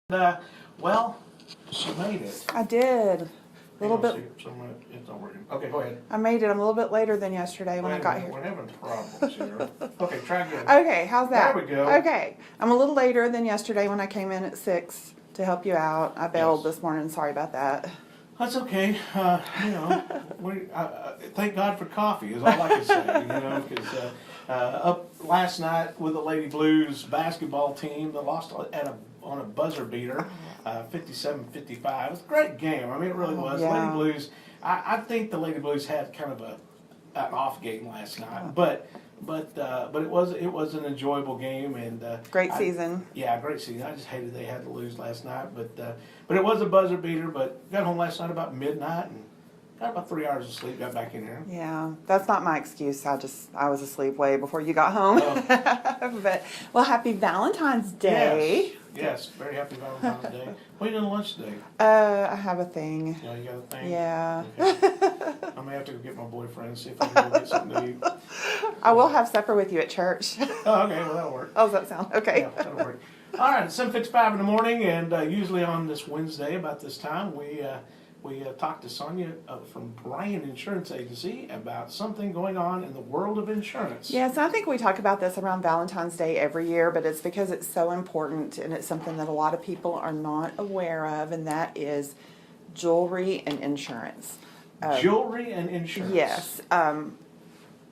Well, she made it. I did. A little bit. It's not working. Okay, go ahead. I made it. I'm a little bit later than yesterday when I got here. We're having problems here. Okay, try again. Okay, how's that? There we go. Okay, I'm a little later than yesterday when I came in at 6 to help you out. I bailed this morning. Sorry about that. That's okay. Thank God for coffee is all I can say. Because up last night with the Lady Blues basketball team, they lost on a buzzer beater, 57-55. It was a great game. I mean, it really was. Yeah. Lady Blues. I think the Lady Blues had kind of an off game last night, but it was an enjoyable game and Great season. Great season. I just hated they had to lose last night, but it was a buzzer beater. But got home last night about midnight and got about 3 hours of sleep. Got back in here. Yeah, that's not my excuse. I was asleep way before you got home. Oh. But happy Valentine's Day. Yes, very happy Valentine's Day. What are you doing lunch today? I have a thing. Yeah, you got a thing? Yeah. Okay. I may have to go get my boyfriend and see if I can go get something to eat. I will have supper with you at church. Oh, okay, well that'll work. Oh, does that sound okay? Yeah, that'll work. All right, it's 7:55 in the morning, and usually on this Wednesday about this time, we talked to Sonia from Bryan Insurance Agency about something going on in the world of insurance. Yes, I think we talk about this around Valentine's Day every year, but it's because it's so important and it's something that a lot of people are not aware of, and that is jewelry and insurance. Jewelry and insurance? Yes,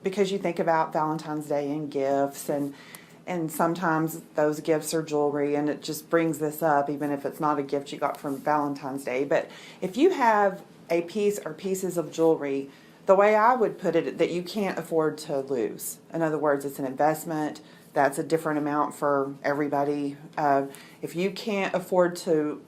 because you think about Valentine's Day and gifts, and sometimes those gifts are jewelry, and it just brings this up, even if it's not a gift you got from Valentine's Day. But if you have a piece or pieces of jewelry, the way I would put it, that you can't afford to lose. In other words, it's an investment. That's a different amount for everybody. If you can't afford to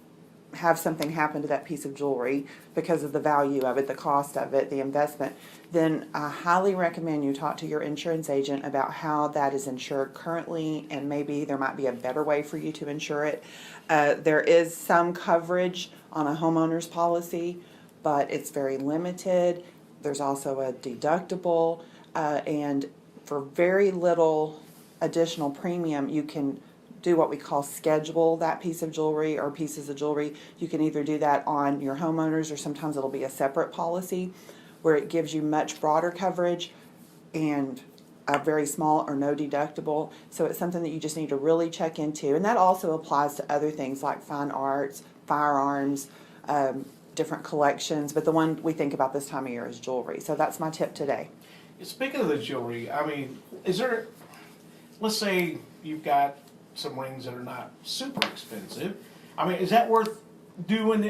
have something happen to that piece of jewelry because of the value of it, the cost of it, the investment, then I highly recommend you talk to your insurance agent about how that is insured currently, and maybe there might be a better way for you to insure it. There is some coverage on a homeowner's policy, but it's very limited. There's also a deductible, and for very little additional premium, you can do what we call schedule that piece of jewelry or pieces of jewelry. You can either do that on your homeowners, or sometimes it'll be a separate policy where it gives you much broader coverage and a very small or no deductible. So it's something that you just need to really check into. And that also applies to other things like fine arts, firearms, different collections. But the one we think about this time of year is jewelry. So that's my tip today. Speaking of the jewelry, I mean, let's say you've got some rings that are not super expensive. I mean, is that worth doing?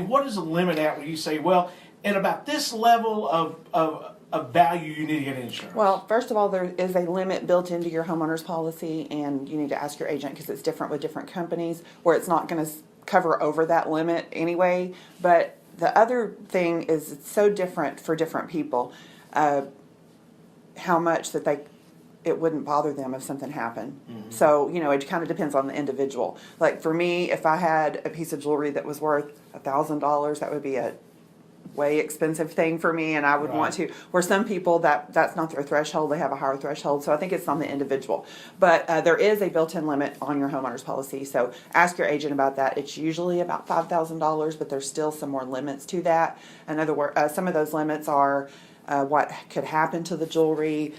What is the limit at when you say, well, at about this level of value, you need to get insurance? Well, first of all, there is a limit built into your homeowner's policy, and you need to ask your agent because it's different with different companies, where it's not going to cover over that limit anyway. But the other thing is it's so different for different people, how much that it wouldn't bother them if something happened. Mm-hmm. So, it kind of depends on the individual. Like for me, if I had a piece of jewelry that was worth $1,000, that would be a way expensive thing for me, and I would want to. Where some people, that's not their threshold, they have a higher threshold. So I think it's on the individual. But there is a built-in limit on your homeowner's policy. So ask your agent about that. It's usually about $5,000, but there's still some more limits to that. In other words, some of those limits are what could happen to the jewelry.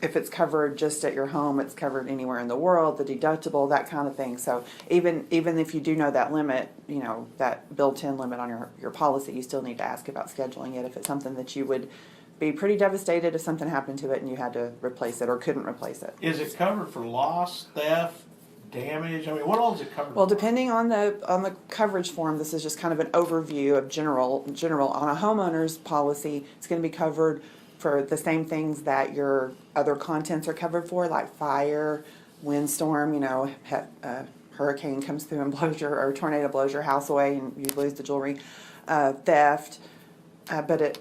If it's covered just at your home, it's covered anywhere in the world, the deductible, that kind of thing. So even if you do know that limit, that built-in limit on your policy, you still need to ask about scheduling it if it's something that you would be pretty devastated if something happened to it and you had to replace it or couldn't replace it. Is it covered for loss, theft, damage? I mean, what all is it covered Well, for? depending on the coverage form, this is just kind of an overview of general. On a homeowner's policy, it's going to be covered for the same things that your other contents are covered for, like fire, windstorm, hurricane comes through and blows or tornado blows your house away and you lose the jewelry, theft. But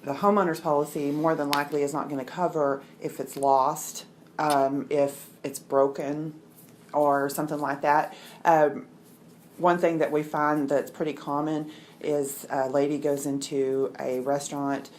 the homeowner's policy more than likely is not going to cover if it's lost, if it's broken, or something like that. One thing that we find that's pretty common is a lady goes into a restaurant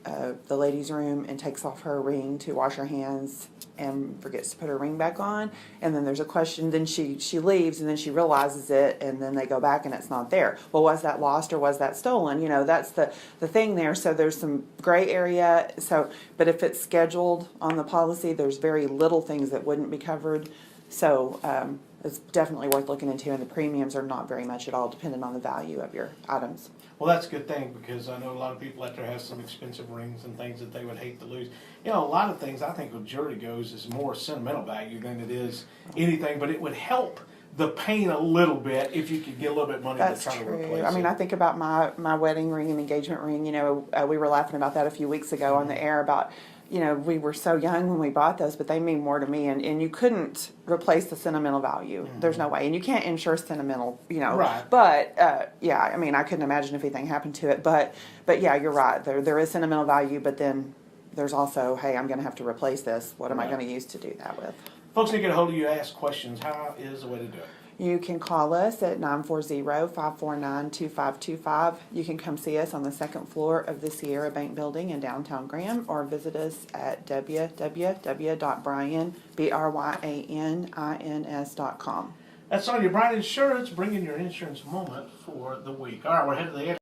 the ladies' room and takes off her ring to wash her hands and forgets to put her ring back on. And then there's a question, then she leaves and then she realizes it and then they go back and it's not there. Well, was that lost or was that stolen? You know, that's the thing there. So there's some gray area. So, but if it's scheduled on the policy, there's very little things that wouldn't be covered. So it's definitely worth looking into, and the premiums are not very much at all, depending on the value of your items. Well, that's a good thing, because I know a lot of people out there have some expensive rings and things that they would hate to lose. You know, a lot of things I think with jewelry goes is more sentimental value than it is anything, but it would help the pain a little bit if you could get a little bit of money That's to try to true. replace I mean, it. I think about my wedding ring and engagement ring. You know, we were laughing about that a few weeks ago on the air about, you know, we were so young when we bought those, but they mean more to me. And you couldn't replace the sentimental value. There's no way. And you can't insure sentimental, you know. Right. But, yeah, I mean, I couldn't imagine if anything happened to it. But yeah, you're right. There is sentimental value, but then there's also, hey, I'm going to have to replace this. What am I going to use to do that with? Folks need to get a hold of you, ask questions. How is the way to do it? You can call us at 940-549-2525. You can come see us on the second floor of the Sierra Bank Building in downtown Graham, or visit us at www.bryanins.com. That's on your Brian Insurance, bringing your insurance moment for the week. All right, we're headed to the end.